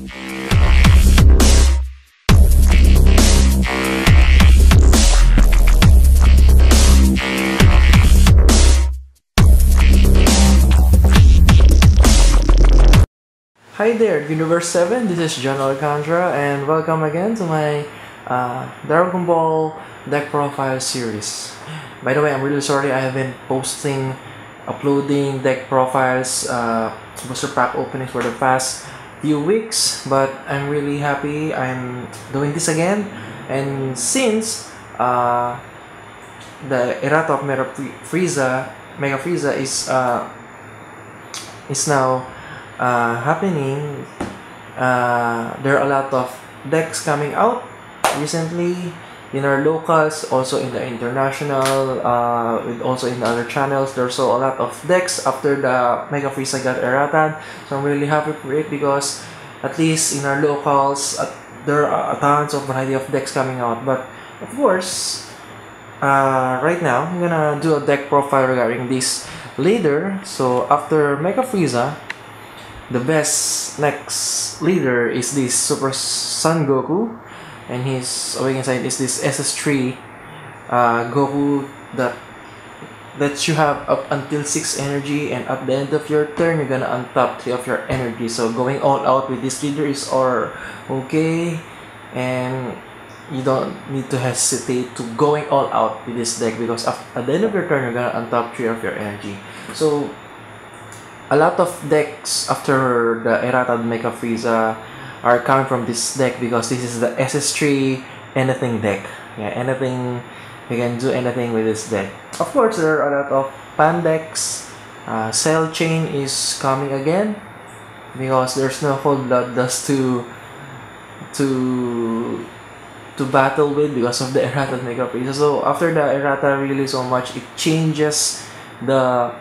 Hi there, Universe 7, this is John Alcantara and welcome again to my Dragon Ball Deck Profile series. By the way, I'm really sorry I haven't uploading deck profiles, booster pack openings for the past few weeks, but I'm really happy I'm doing this again. And since the errata of Mega Frieza is now happening, there are a lot of decks coming out recently in our locals, also in the international, also in the other channels. There's so a lot of decks after the Mega Frieza got errata, so I'm really happy for it because at least in our locals there are tons of variety of decks coming out. But of course, right now I'm gonna do a deck profile regarding this leader. So after Mega Frieza, the best next leader is this Super Son Goku, and his awakening sign is this SS3 Goku that lets you have up until 6 energy, and at the end of your turn you're gonna untap 3 of your energy. So going all out with this leader is okay, and you don't need to hesitate to going all out with this deck because at the end of your turn you're gonna untap 3 of your energy. So a lot of decks after the errata Mega Frieza are coming from this deck because this is the SS3 anything deck. Yeah, anything, you can do anything with this deck. Of course, there are a lot of pan decks. Cell Chain is coming again because there's no whole blood dust to battle with because of the errata Mega Frieza. So after the errata really so much, it changes the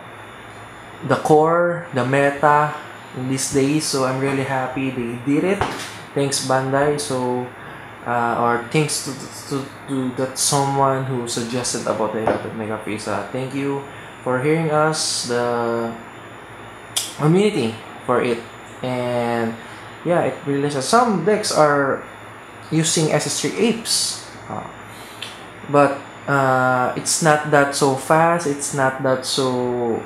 core, the meta in these days. So I'm really happy they did it. Thanks Bandai. So or thanks to that someone who suggested about the errata Mega Frieza. Thank you for hearing us, the community, for it. And yeah, it really some decks are using SS3 apes, but it's not that so fast. It's not that so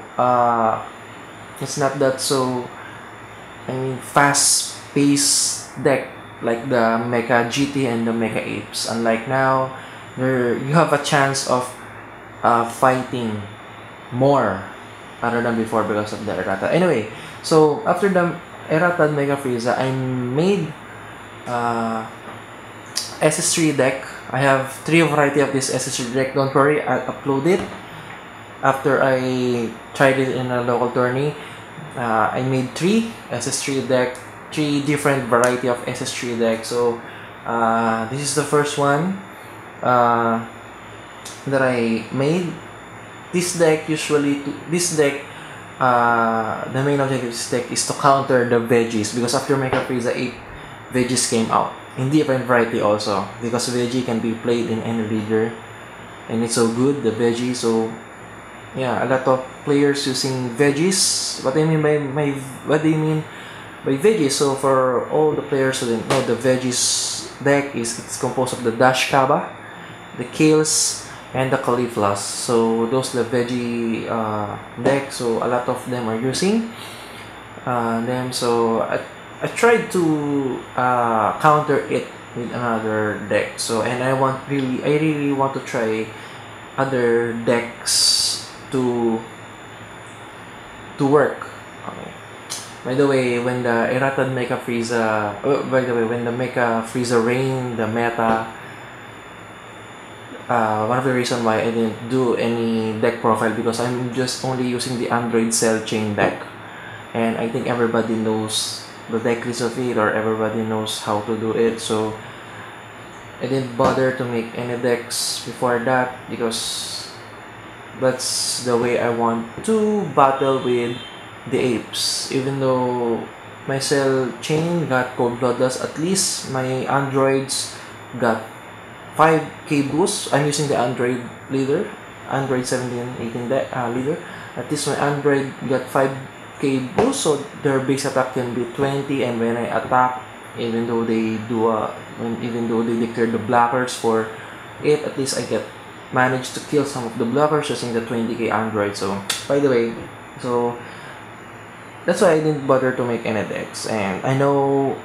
I mean fast-paced deck like the Mecha GT and the Mecha Apes. Unlike now, you have a chance of fighting more other than before because of the errata. Anyway, so after the errata Mega Frieza, I made SS3 deck. I have 3 variety of this SS3 deck. Don't worry, I'll upload it after I tried it in a local tourney. I made 3 SS3 deck, 3 different variety of SS3 deck. So this is the first one that I made. This deck the main objective of this deck is to counter the veggies because after Mega Frieza 8 veggies came out in different variety also, because veggie can be played in any leader and it's so good, the veggie. So yeah, a lot of players using veggies. What do you mean by veggies? So for all the players who didn't know, the veggies deck it's composed of the Dash Kaba, the Kales, and the Cauliflas. So those the veggie deck. So a lot of them are using them. So I tried to counter it with another deck. So and I really want to try other decks to work. Okay. By the way, when the errata Mega Frieza, when the Mega Frieza reigned the meta, one of the reasons why I didn't do any deck profile because I'm just only using the Android Cell Chain deck, and I think everybody knows the deck list of it, or everybody knows how to do it. So I didn't bother to make any decks before that because that's the way I want to battle with the apes. Even though my Cell Chain got Cold Blood Dust, at least my androids got 5k boost. I'm using the Android leader, Android 17, 18 leader. At least my Android got 5k boost, so their base attack can be 20, and when I attack even though they even though they declare the blockers for it, at least I managed to kill some of the blockers using the 20k Android. So by the way, so that's why I didn't bother to make any decks, and I know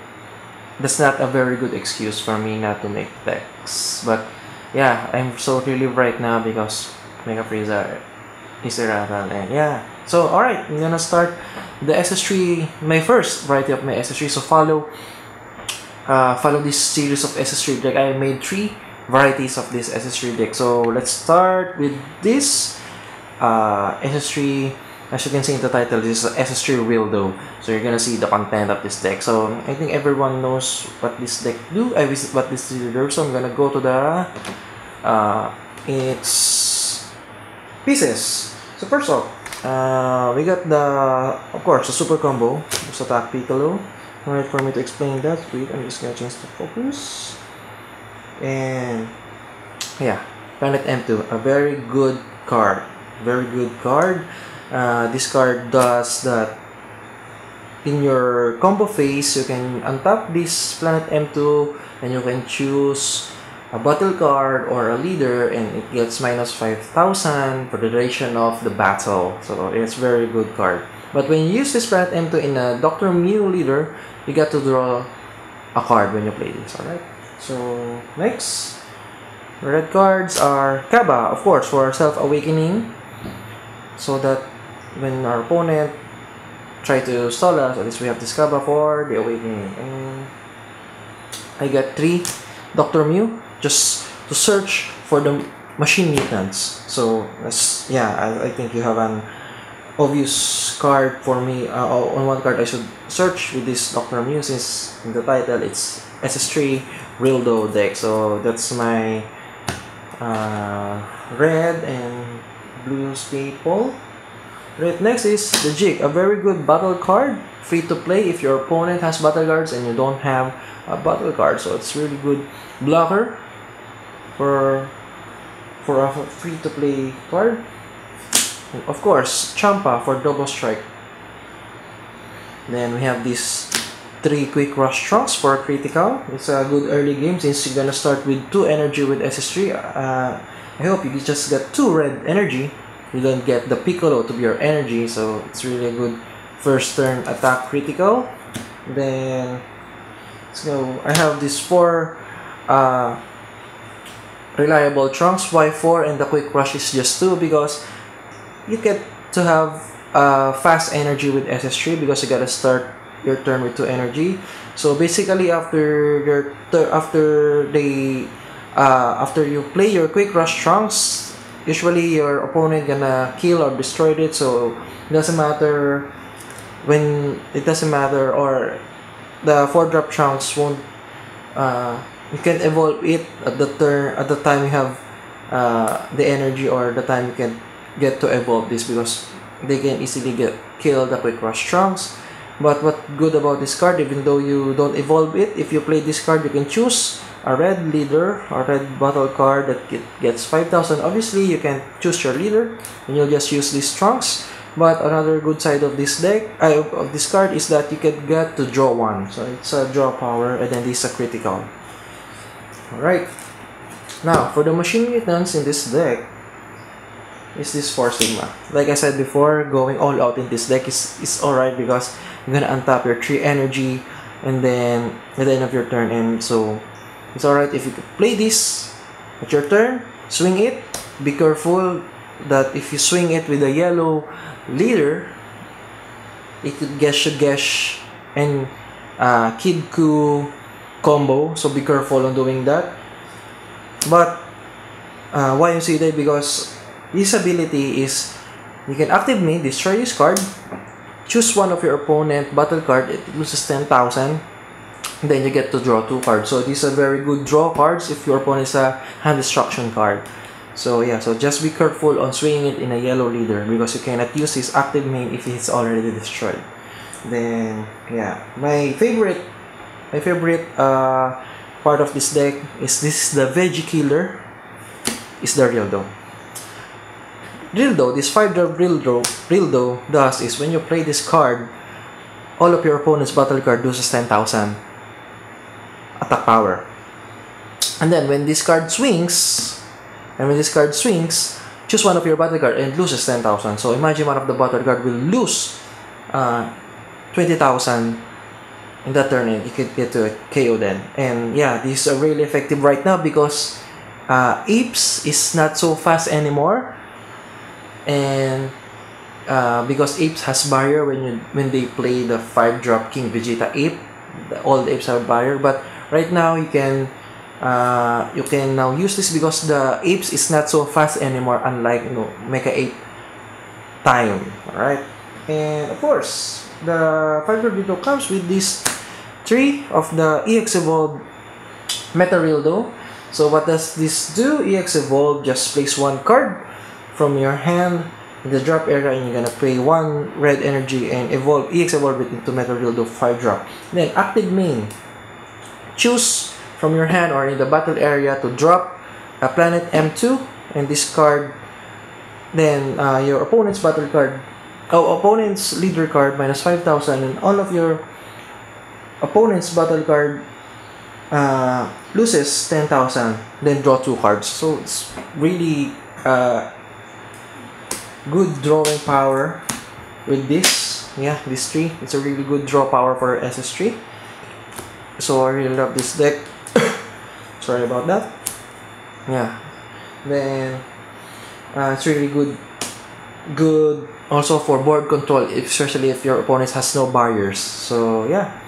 that's not a very good excuse for me not to make decks, but yeah, I'm so relieved right now because Mega Frieza is irrational. And yeah, so alright, I'm gonna start the SS3, my first variety of my SS3. So follow this series of SS3 deck. I made 3 varieties of this SS3 deck. So let's start with this SS3. As you can see in the title, this is SS3 Rildo. So you're gonna see the content of this deck. So I think everyone knows what this deck do. What this deserves. So I'm gonna go to the its pieces. So first off, we got of course, the super combo. Just attack Piccolo. Alright, for me to explain that, wait, I'm just gonna change the focus. And yeah, Planet M2, a very good card. Very good card. This card does that in your combo phase, you can untap this Planet M2 and you can choose a battle card or a leader, and it gets minus 5,000 for the duration of the battle. So it's very good card. But when you use this Planet M2 in a Dr. Mew leader, you got to draw a card when you play this. Alright, so next, red cards are Kaba, of course, for self-awakening, so that when our opponent try to stall us, at least we have this Kaba for the awakening. And I got 3 Dr. Mew just to search for the machine mutants. So yeah, I think you have an obvious card for me. On one card I should search with this Dr. Mew, since in the title it's SS3 Rildo Deck. So that's my red and blue staple. Right, next is the Jig, a very good battle card, free to play if your opponent has battle cards and you don't have a battle card. So it's really good blocker for a free to play card. And of course, Champa for double strike. Then we have these 3 quick rush trunks for critical. It's a good early game since you're gonna start with 2 energy with SS3. I hope you just get 2 red energy. You don't get the Piccolo to be your energy, so it's really a good first turn attack critical. Then let's go. I have these 4 reliable trunks. Why 4 and the quick rush is just 2? Because you get to have fast energy with SS3 because you gotta start your turn with 2 energy. So basically, after you play your quick rush trunks, usually your opponent gonna kill or destroy it. So it doesn't matter or the 4-drop trunks won't. You can evolve it at the time you have the energy, or the time you can get to evolve this, because they can easily kill the quick rush trunks. But what's good about this card, even though you don't evolve it, if you play this card, you can choose a red leader or red battle card that gets 5,000. Obviously, you can choose your leader and you'll just use these trunks. But another good side of this deck, of this card, is that you can get to draw 1. So it's a draw power, and then this is a critical. Alright. Now, for the machine mutants in this deck, is this 4 Sigma. Like I said before, going all out in this deck is alright, because you're gonna untap your 3 energy and then at the end of your turn, and so it's alright if you play this at your turn, swing it. Be careful that if you swing it with a yellow leader, it could Gesh and Kid Ku combo, so be careful on doing that. But why you see that? Because this ability is, you can actively destroy this card, choose one of your opponent battle card, it loses 10,000, then you get to draw 2 cards. So these are very good draw cards if your opponent is a hand destruction card. So yeah, so just be careful on swinging it in a yellow leader, because you cannot use his active main if it's already destroyed. Then yeah, my favorite part of this deck is the veggie killer, is the Rildo. This 5-drop Rildo does is, when you play this card, all of your opponent's battle card loses 10,000. attack power. And then when this card swings, choose one of your battle card and loses 10,000. So imagine one of the battle card will lose 20,000 in that turn, and you could get to a KO then. And yeah, these are really effective right now because Apes is not so fast anymore, and because Apes has barrier when they play the 5-drop King Vegeta Ape, all the Apes have barrier. But right now you can now use this because the Apes is not so fast anymore, unlike Mecha Ape time. Alright, and of course the 5-drop Rildo comes with this 3 of the EX Evolved Meta Rildo. So what does this do? EX Evolve, just place 1 card from your hand in the drop area, and you're gonna pay 1 red energy and EX Evolve it into Meta Rildo 5-drop. Then active main, choose from your hand or in the battle area to drop a planet M2 and discard then your opponent's battle card, opponent's leader card minus 5,000, and all of your opponent's battle card loses 10,000, then draw 2 cards. So it's really good drawing power with this. Yeah, this 3, it's a really good draw power for SS3. So I really love this deck. Sorry about that. Yeah, then it's really good also for board control, especially if your opponent has no barriers. So yeah,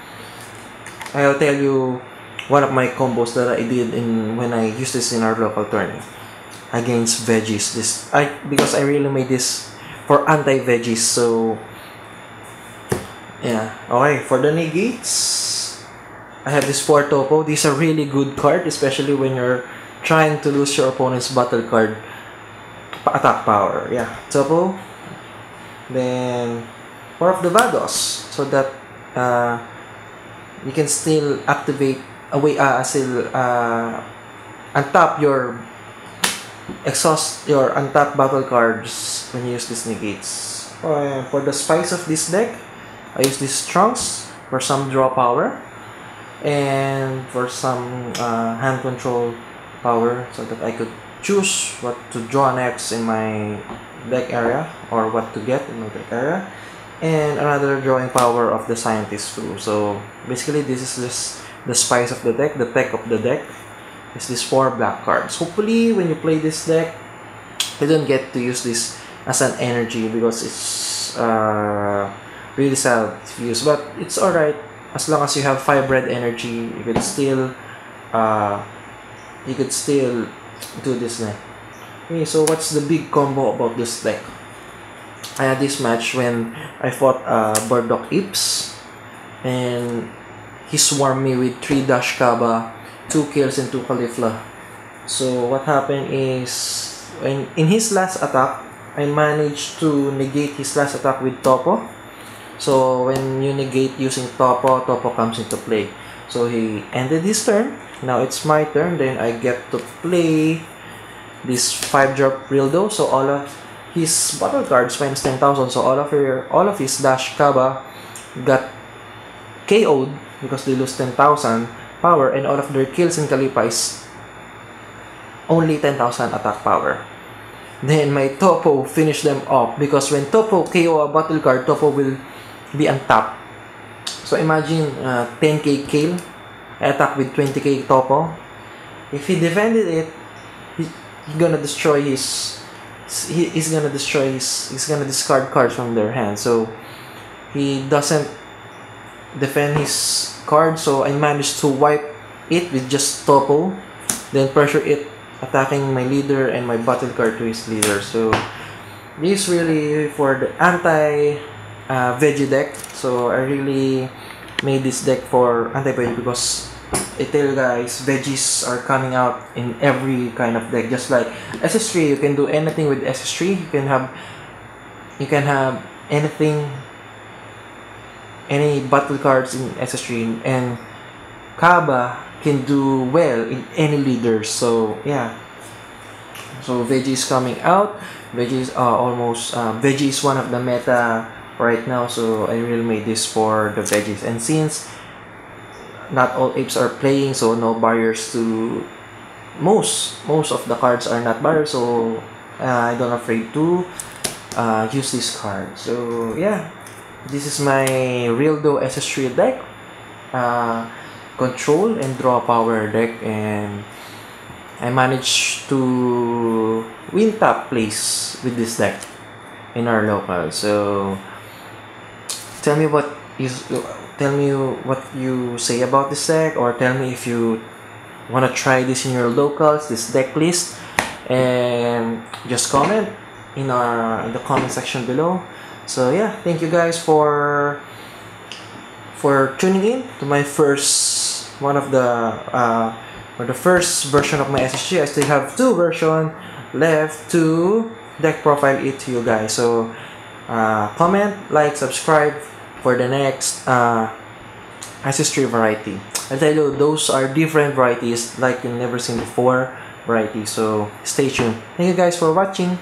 I'll tell you one of my combos that I did when I used this in our local tournament against Veggies. Because I really made this for Anti-Veggies. So yeah, okay, for the negates, I have this 4 Topo. These are really good card, especially when you're trying to lose your opponent's battle card attack power. Yeah, Topo. Then 4 of the Vados, so that you can still activate untap your untap battle cards when you use these negates. For the spice of this deck, I use these Trunks for some draw power and for some hand control power, so that I could choose what to draw next in my deck area or what to get in my deck area, and another drawing power of the Scientist too. So basically this is just the spice of the deck. The tech of the deck is these 4 black cards. Hopefully when you play this deck, you don't get to use this as an energy because it's really sad to use, but it's alright as long as you have 5 red energy. You could still do this deck. Okay, so what's the big combo about this deck? I had this match when I fought Bardock Apes, and he swarmed me with 3 Dash Kaba, 2 kills and 2 Caulifla. So what happened is, in his last attack, I managed to negate his last attack with Topo. So when you negate using Topo, Topo comes into play. So he ended his turn. Now it's my turn. Then I get to play this 5-drop Rildo. So all of his battle cards minus 10,000. So all of his Dash Kaba got KO'd because they lose 10,000 power, and all of their kills in Kalipa is only 10,000 attack power. Then my Topo finished them off because when Topo KO a battle card, Topo will be untapped. So imagine 10k kill, attack with 20k Topo. If he defended it, he's gonna destroy his. He's gonna discard cards from their hand. So he doesn't defend his card. So I managed to wipe it with just Topo, then pressure it, attacking my leader and my battle card to his leader. So this is really for the anti-veggie deck. So I really made this deck for anti-veggie because I tell you guys, veggies are coming out in every kind of deck. Just like SS3, you can do anything with SS3. You can have anything, any battle cards in SS3, and Kaba can do well in any leaders. So yeah, so Veggie is coming out. Veggie is Veggie is one of the meta right now, so I really made this for the Veggies. And since not all apes are playing, so no barriers to most of the cards are not barriers, so I don't afraid to use this card. So yeah, this is my Rildo SS3 deck, control and draw power deck, and I managed to win top place with this deck in our local. So tell me what you say about this deck, or tell me if you want to try this in your locals, this deck list, and just comment in the comment section below. So yeah, thank you guys for tuning in to my first one of the or the first version of my SSG. I still have 2 versions left to deck profile it to you guys. So comment, like, subscribe for the next SS3 variety. I'll tell you, those are different varieties like you've never seen before variety. So stay tuned. Thank you guys for watching.